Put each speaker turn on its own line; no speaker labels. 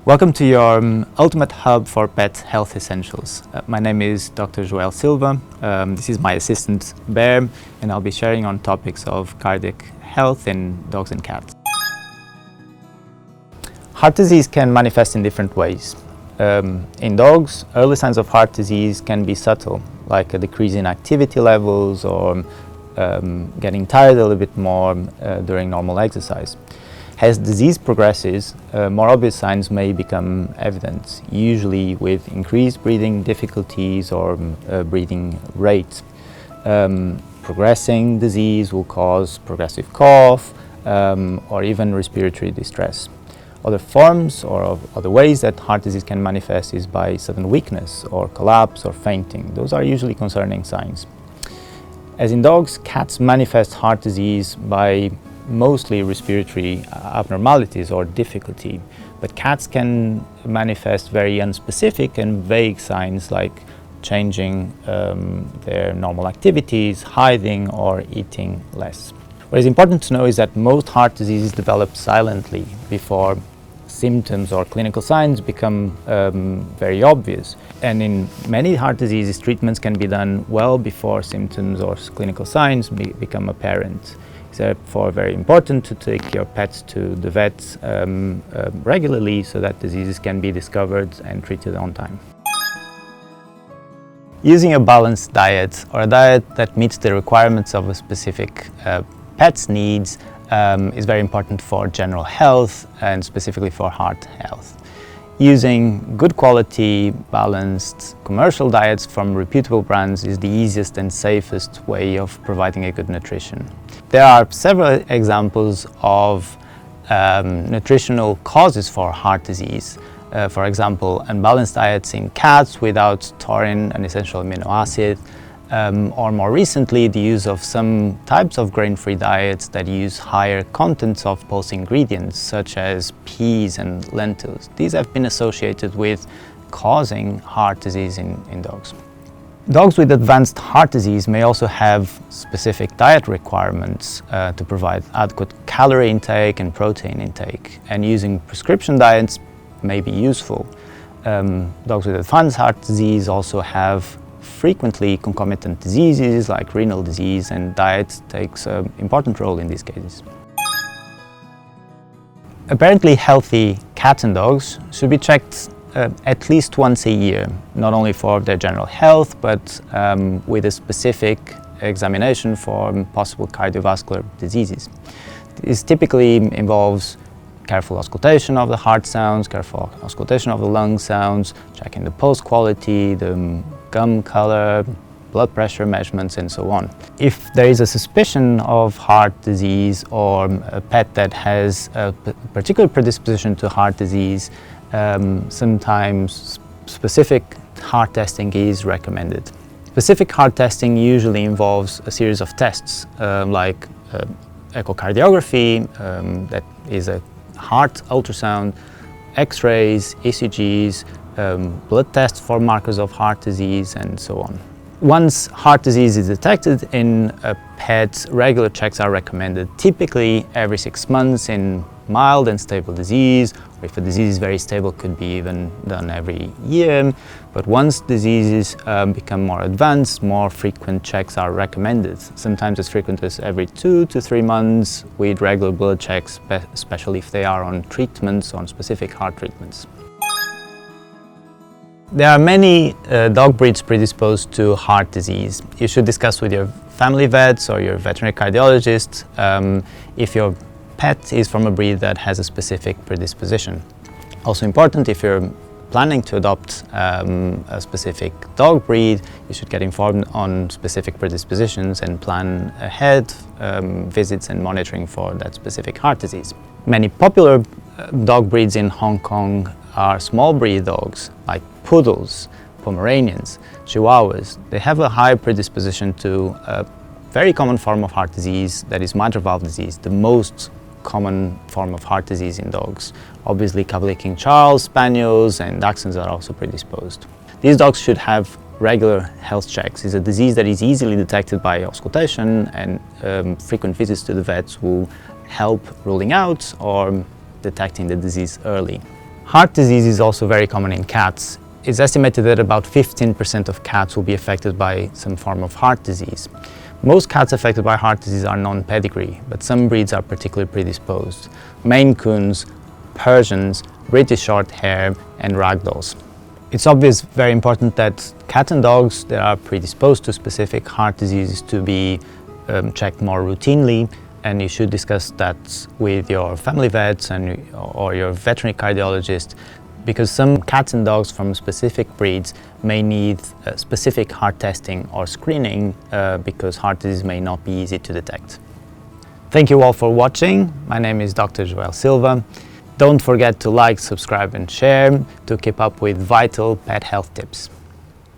Welcome to your ultimate hub for pet health essentials. My name is Dr. Silva. This is my assistant Bear, and I'll be sharing on topics of cardiac health in dogs and cats. Heart disease can manifest in different ways. In dogs, early signs of heart disease can be subtle, like a decrease in activity levels or getting tired a little bit more during normal exercise. As disease progresses, more obvious signs may become evident, usually with increased breathing difficulties or breathing rate. Progressing disease will cause progressive cough or even respiratory distress. Other forms or other ways that heart disease can manifest is by sudden weakness or collapse or fainting. Those are usually concerning signs. As in dogs, cats manifest heart disease by mostly respiratory abnormalities or difficulty, but cats can manifest very unspecific and vague signs like changing their normal activities, hiding or eating less. What is important to know is that most heart diseases develop silently before symptoms or clinical signs become very obvious. And in many heart diseases, treatments can be done well before symptoms or clinical signs become apparent. It's therefore very important to take your pets to the vet regularly so that diseases can be discovered and treated on time. Using a balanced diet or a diet that meets the requirements of a specific pet's needs is very important for general health and specifically for heart health. Using good quality, balanced commercial diets from reputable brands is the easiest and safest way of providing a good nutrition. There are several examples of nutritional causes for heart disease. For example, unbalanced diets in cats without taurine, an essential amino acid, or more recently, the use of some types of grain-free diets that use higher contents of pulse ingredients, such as peas and lentils. These have been associated with causing heart disease in dogs. Dogs with advanced heart disease may also have specific diet requirements to provide adequate calorie intake and protein intake, and using prescription diets may be useful. Dogs with advanced heart disease also have frequently concomitant diseases like renal disease, and diet takes an important role in these cases. Apparently healthy cats and dogs should be checked at least once a year, not only for their general health, but with a specific examination for possible cardiovascular diseases. This typically involves careful auscultation of the heart sounds, careful auscultation of the lung sounds, checking the pulse quality, the gum color, blood pressure measurements, and so on. If there is a suspicion of heart disease or a pet that has a particular predisposition to heart disease, sometimes specific heart testing is recommended. Specific heart testing usually involves a series of tests like echocardiography, that is a heart ultrasound, X-rays, ECGs, blood tests for markers of heart disease, and so on. Once heart disease is detected in a pet, regular checks are recommended, typically every 6 months in mild and stable disease, or if a disease is very stable, could be even done every year. But once diseases become more advanced, more frequent checks are recommended, sometimes as frequent as every 2 to 3 months with regular blood checks, especially if they are on treatments, on specific heart treatments. There are many dog breeds predisposed to heart disease. You should discuss with your family vets or your veterinary cardiologist if your pet is from a breed that has a specific predisposition. Also important, if you're planning to adopt a specific dog breed, you should get informed on specific predispositions and plan ahead visits and monitoring for that specific heart disease. Many popular dog breeds in Hong Kong are small breed dogs like poodles, Pomeranians, Chihuahuas. They have a high predisposition to a very common form of heart disease, that is mitral valve disease, the most common form of heart disease in dogs. Obviously, Cavalier King Charles, Spaniels, and Dachshunds are also predisposed. These dogs should have regular health checks. It's a disease that is easily detected by auscultation, and frequent visits to the vets will help ruling out or detecting the disease early. Heart disease is also very common in cats. It's estimated that about 15% of cats will be affected by some form of heart disease. Most cats affected by heart disease are non-pedigree, but some breeds are particularly predisposed. Maine Coons, Persians, British Shorthair, and Ragdolls. It's obvious, very important, that cats and dogs that are predisposed to specific heart diseases to be checked more routinely, and you should discuss that with your family vets or your veterinary cardiologist, because some cats and dogs from specific breeds may need specific heart testing or screening because heart disease may not be easy to detect. Thank you all for watching. My name is Dr. Joel Silva. Don't forget to like, subscribe and share to keep up with vital pet health tips.